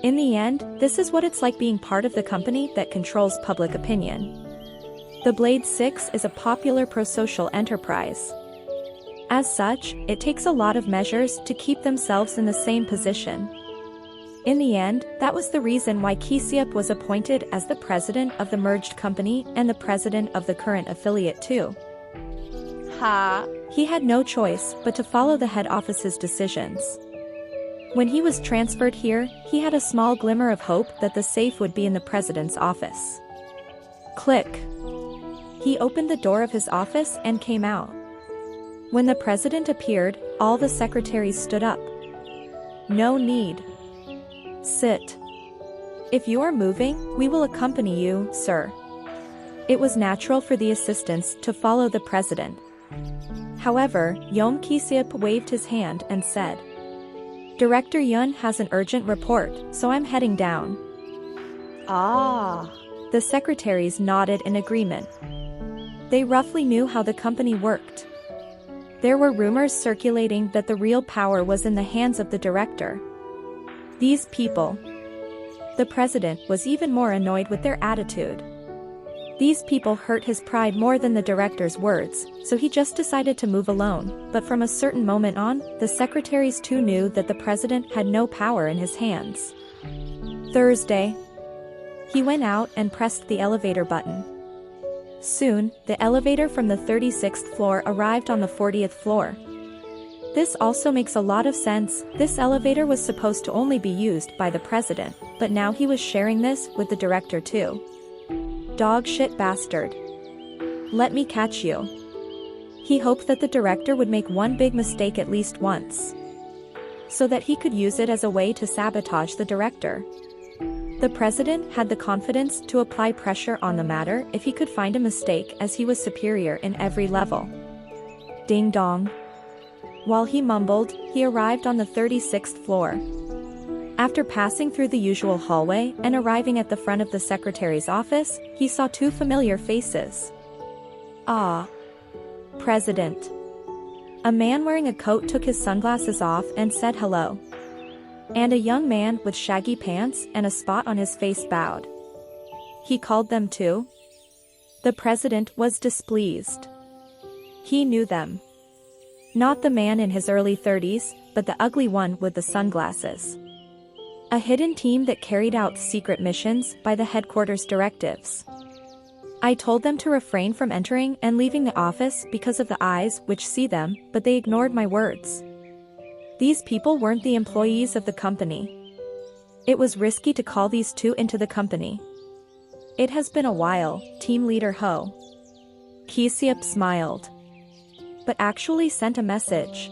In the end, this is what it's like being part of the company that controls public opinion. The Blade Six is a popular pro-social enterprise. As such, it takes a lot of measures to keep themselves in the same position. In the end, that was the reason why Kisiep was appointed as the president of the merged company and the president of the current affiliate too. He had no choice but to follow the head office's decisions. When he was transferred here, he had a small glimmer of hope that the safe would be in the president's office. Click. He opened the door of his office and came out. When the president appeared, all the secretaries stood up. No need. Sit. If you are moving, we will accompany you, sir. It was natural for the assistants to follow the president. However, Yom Kisiep waved his hand and said, "Director Yun has an urgent report, so I'm heading down." The secretaries nodded in agreement. They roughly knew how the company worked. There were rumors circulating that the real power was in the hands of the director. These people. The president was even more annoyed with their attitude. These people hurt his pride more than the director's words, so he just decided to move alone, but from a certain moment on, the secretaries too knew that the president had no power in his hands. Thursday. He went out and pressed the elevator button. Soon, the elevator from the 36th floor arrived on the 40th floor. This also makes a lot of sense. This elevator was supposed to only be used by the president, but now he was sharing this with the director too. Dog shit bastard. Let me catch you. He hoped that the director would make one big mistake at least once, so that he could use it as a way to sabotage the director. The president had the confidence to apply pressure on the matter if he could find a mistake, as he was superior in every level. Ding dong. While he mumbled, he arrived on the 36th floor. After passing through the usual hallway and arriving at the front of the secretary's office, he saw two familiar faces. President. A man wearing a coat took his sunglasses off and said hello. And a young man with shaggy pants and a spot on his face bowed. He called them too. The president was displeased. He knew them. Not the man in his early 30s, but the ugly one with the sunglasses. A hidden team that carried out secret missions by the headquarters directives. I told them to refrain from entering and leaving the office because of the eyes which see them, but they ignored my words. These people weren't the employees of the company. It was risky to call these two into the company. It has been a while, team leader Ho. Kisiep smiled. But actually sent a message.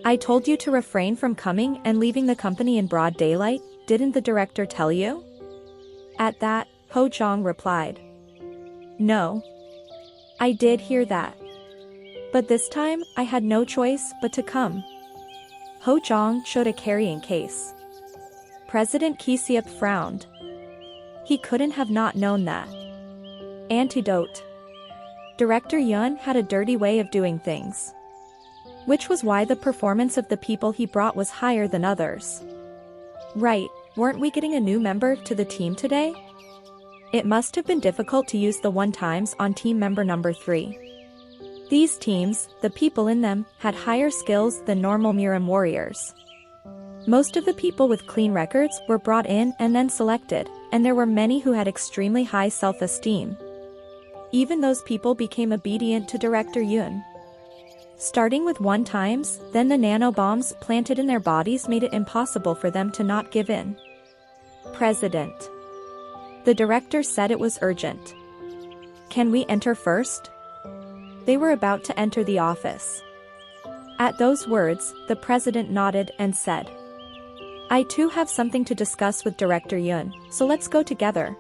I told you to refrain from coming and leaving the company in broad daylight, didn't the director tell you? At that, Ho Jong replied. No. I did hear that. But this time, I had no choice but to come. Ho Jong showed a carrying case. President Kisiep frowned. He couldn't have not known that. Antidote. Director Yun had a dirty way of doing things. Which was why the performance of the people he brought was higher than others. Right, weren't we getting a new member to the team today? It must have been difficult to use the one-times on team member number 3. These teams, the people in them, had higher skills than normal Murim warriors. Most of the people with clean records were brought in and then selected, and there were many who had extremely high self-esteem. Even those people became obedient to Director Yun. Starting with one-times, then the nanobombs planted in their bodies made it impossible for them to not give in. President. The director said it was urgent. Can we enter first? They were about to enter the office. At those words, the president nodded and said, I too have something to discuss with Director Yun, so let's go together.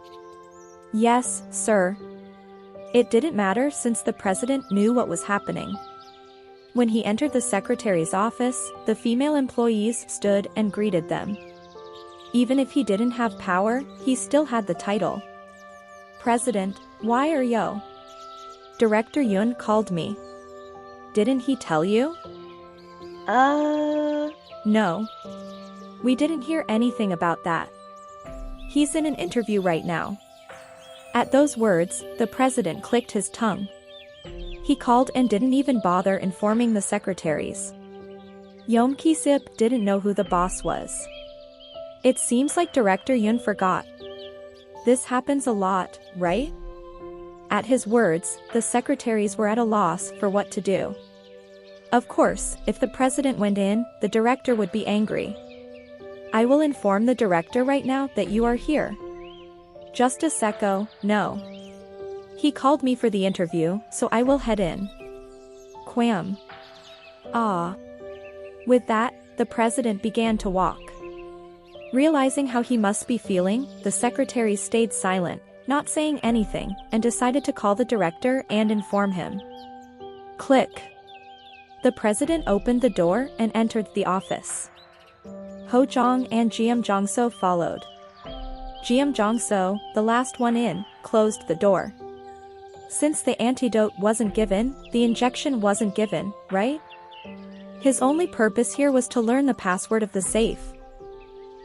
Yes, sir. It didn't matter since the president knew what was happening. When he entered the secretary's office, the female employees stood and greeted them. Even if he didn't have power, he still had the title. President, why are yo? Director Yun called me. Didn't he tell you? No. We didn't hear anything about that. He's in an interview right now. At those words, the president clicked his tongue. He called and didn't even bother informing the secretaries. Yeom Ki-sip didn't know who the boss was. It seems like Director Yun forgot. This happens a lot, right? At his words, the secretaries were at a loss for what to do. Of course, if the president went in, the director would be angry. I will inform the director right now that you are here. Just a secco, no. He called me for the interview, so I will head in. Quam. Ah. With that, the president began to walk. Realizing how he must be feeling, the secretaries stayed silent, not saying anything, and decided to call the director and inform him. Click. The president opened the door and entered the office. Ho Jong and Jiam Jongso followed. Jiam Jongso, the last one in, closed the door. Since the antidote wasn't given, the injection wasn't given, right? His only purpose here was to learn the password of the safe.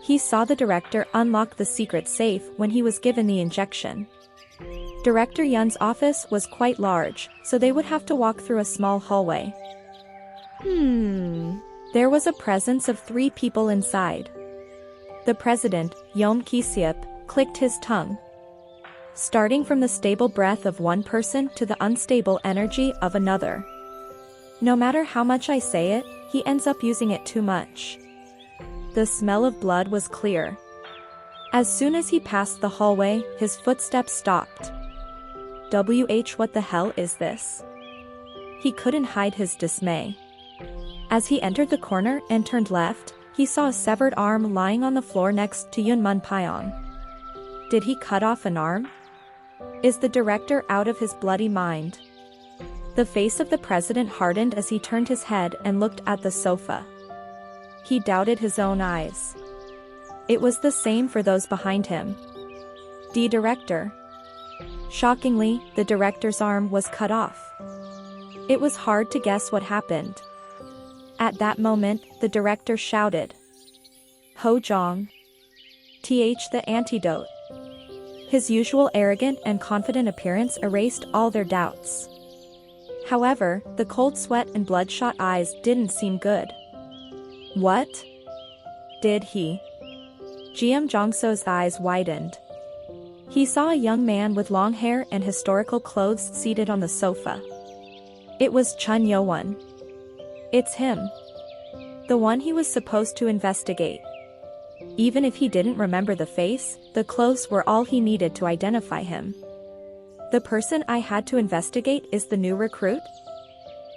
He saw the director unlock the secret safe when he was given the injection. Director Yun's office was quite large, so they would have to walk through a small hallway. There was a presence of 3 people inside. The president, Yeom Ki-sip, clicked his tongue. Starting from the stable breath of one person to the unstable energy of another. No matter how much I say it, he ends up using it too much. The smell of blood was clear. As soon as he passed the hallway, his footsteps stopped. What the hell is this? He couldn't hide his dismay. As he entered the corner and turned left, he saw a severed arm lying on the floor next to Yun Man Pyong. Did he cut off an arm? Is the director out of his bloody mind? The face of the president hardened as he turned his head and looked at the sofa. He doubted his own eyes. It was the same for those behind him. The director. Shockingly, the director's arm was cut off. It was hard to guess what happened. At that moment, the director shouted. Ho Jong. The antidote. His usual arrogant and confident appearance erased all their doubts. However, the cold sweat and bloodshot eyes didn't seem good. What? Did he? Jiam Jongso's eyes widened. He saw a young man with long hair and historical clothes seated on the sofa. It was Chun Yo-won. It's him. The one he was supposed to investigate. Even if he didn't remember the face, the clothes were all he needed to identify him. The person I had to investigate is the new recruit?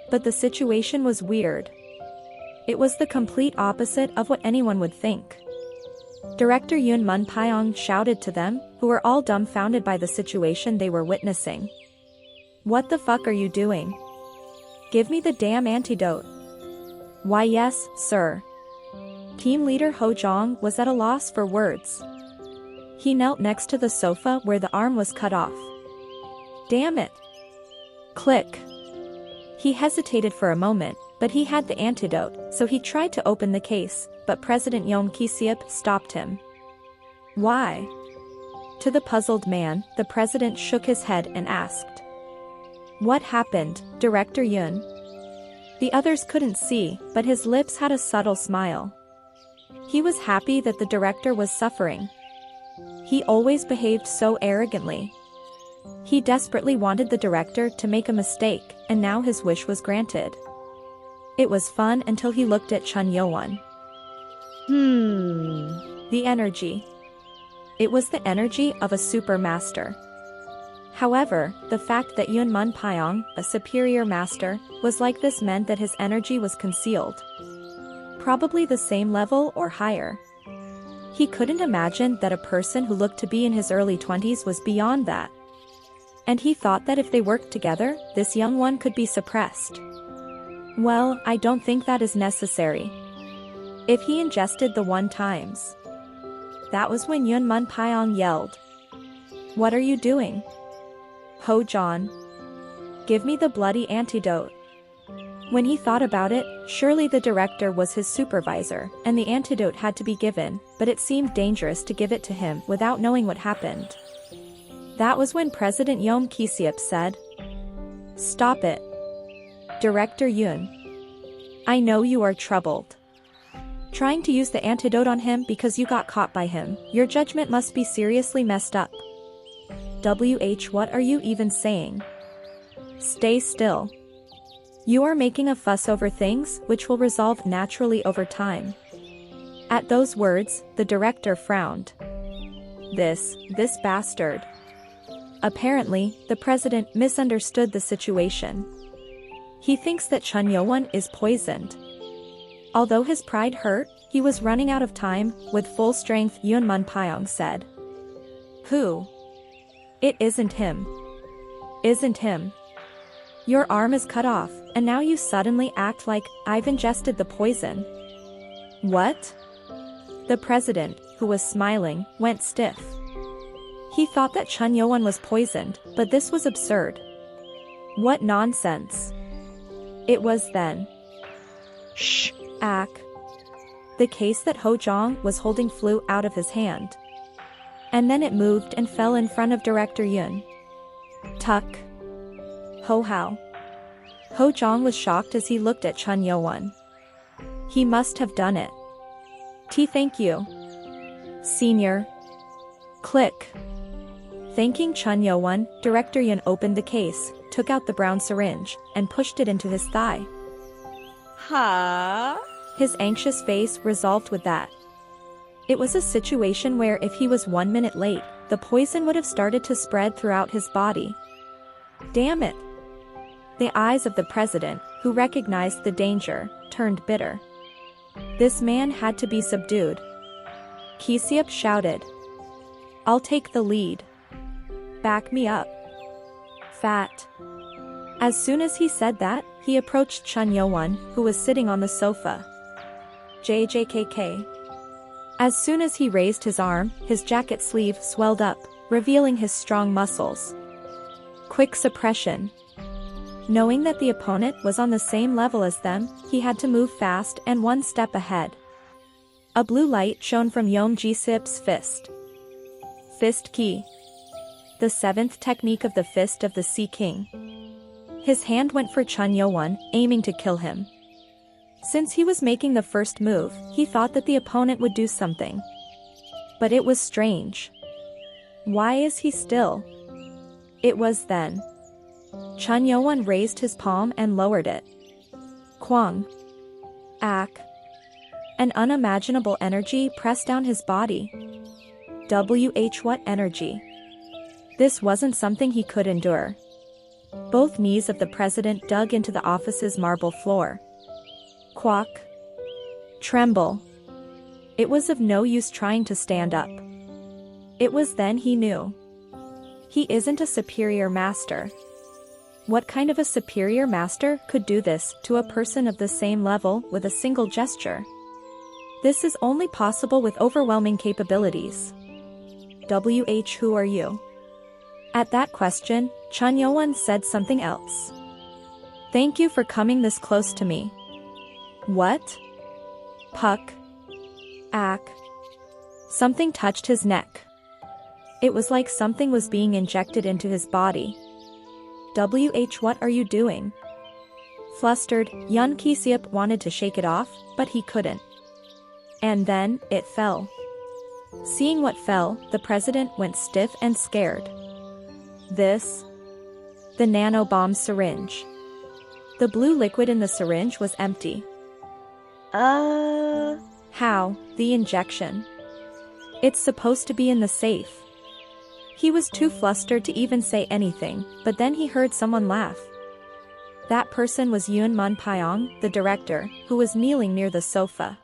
But the situation was weird. It was the complete opposite of what anyone would think. Director Yun Man Pyong shouted to them, who were all dumbfounded by the situation they were witnessing. What the fuck are you doing? Give me the damn antidote. Why yes, sir. Team leader Ho Jong was at a loss for words. He knelt next to the sofa where the arm was cut off. Damn it. Click. He hesitated for a moment, but he had the antidote, so he tried to open the case, but President Yeom Ki-sip stopped him. Why? To the puzzled man, the president shook his head and asked. What happened, Director Yun? The others couldn't see, but his lips had a subtle smile. He was happy that the director was suffering. He always behaved so arrogantly. He desperately wanted the director to make a mistake, and now his wish was granted. It was fun until he looked at Chun Yo-won. The energy. It was the energy of a super master. However, the fact that Yun Man Pyong, a superior master, was like this meant that his energy was concealed. Probably the same level or higher. He couldn't imagine that a person who looked to be in his early 20s was beyond that. And he thought that if they worked together, this young one could be suppressed. Well, I don't think that is necessary. If he ingested the 1 times. That was when Yun Man Pyong yelled. What are you doing? Ho John. Give me the bloody antidote. When he thought about it, surely the director was his supervisor, and the antidote had to be given, but it seemed dangerous to give it to him without knowing what happened. That was when President Yom Ki-seop said, "Stop it. Director Yoon. I know you are troubled. Trying to use the antidote on him because you got caught by him, your judgment must be seriously messed up. What are you even saying? Stay still. You are making a fuss over things which will resolve naturally over time." At those words, the director frowned. This bastard. Apparently, the president misunderstood the situation. He thinks that Chun Yo-won is poisoned. Although his pride hurt, he was running out of time. With full strength, Yoon Mun Pyong said, "Who? It isn't him. Isn't him. Your arm is cut off, and now you suddenly act like I've ingested the poison." What? The president, who was smiling, went stiff. He thought that Chun Yo-won was poisoned, but this was absurd. What nonsense. It was then. Shh, Ak. The case that Ho Jong was holding flew out of his hand. And then it moved and fell in front of Director Yoon. Tuck. Ho how. Ho Jong was shocked as he looked at Chun Yo-won. He must have done it. Thank you. Senior. Click. Thanking Chun Yo-won, Director Yoon opened the case, took out the brown syringe, and pushed it into his thigh. Huh? His anxious face resolved with that. It was a situation where if he was 1 minute late, the poison would have started to spread throughout his body. Damn it. The eyes of the president, who recognized the danger, turned bitter. This man had to be subdued. Ki-seop shouted. "I'll take the lead. Back me up. Fat." As soon as he said that, he approached Chun Yo-won, who was sitting on the sofa. JJKK. As soon as he raised his arm, his jacket sleeve swelled up, revealing his strong muscles. Quick suppression. Knowing that the opponent was on the same level as them, he had to move fast and one step ahead. A blue light shone from Yom Ji-seop's fist. Fist key. The 7th technique of the Fist of the Sea King. His hand went for Chun Yo-won, aiming to kill him. Since he was making the first move, he thought that the opponent would do something. But it was strange. Why is he still? It was then. Chun Yo-won raised his palm and lowered it. Kwang. Ak. An unimaginable energy pressed down his body. What energy? This wasn't something he could endure. Both knees of the president dug into the office's marble floor. Quack. Tremble. It was of no use trying to stand up. It was then he knew. He isn't a superior master. What kind of a superior master could do this to a person of the same level with a single gesture? This is only possible with overwhelming capabilities. Who are you? At that question, Chun Yo-won said something else. Thank you for coming this close to me. What? Puck. Ak. Something touched his neck. It was like something was being injected into his body. What are you doing? Flustered, Yoon Ki-seop wanted to shake it off, but he couldn't. And then, it fell. Seeing what fell, the president went stiff and scared. This? The nanobomb syringe. The blue liquid in the syringe was empty. How? The injection. It's supposed to be in the safe. He was too flustered to even say anything, but then he heard someone laugh. That person was Yoon Mun Pyong, the director, who was kneeling near the sofa.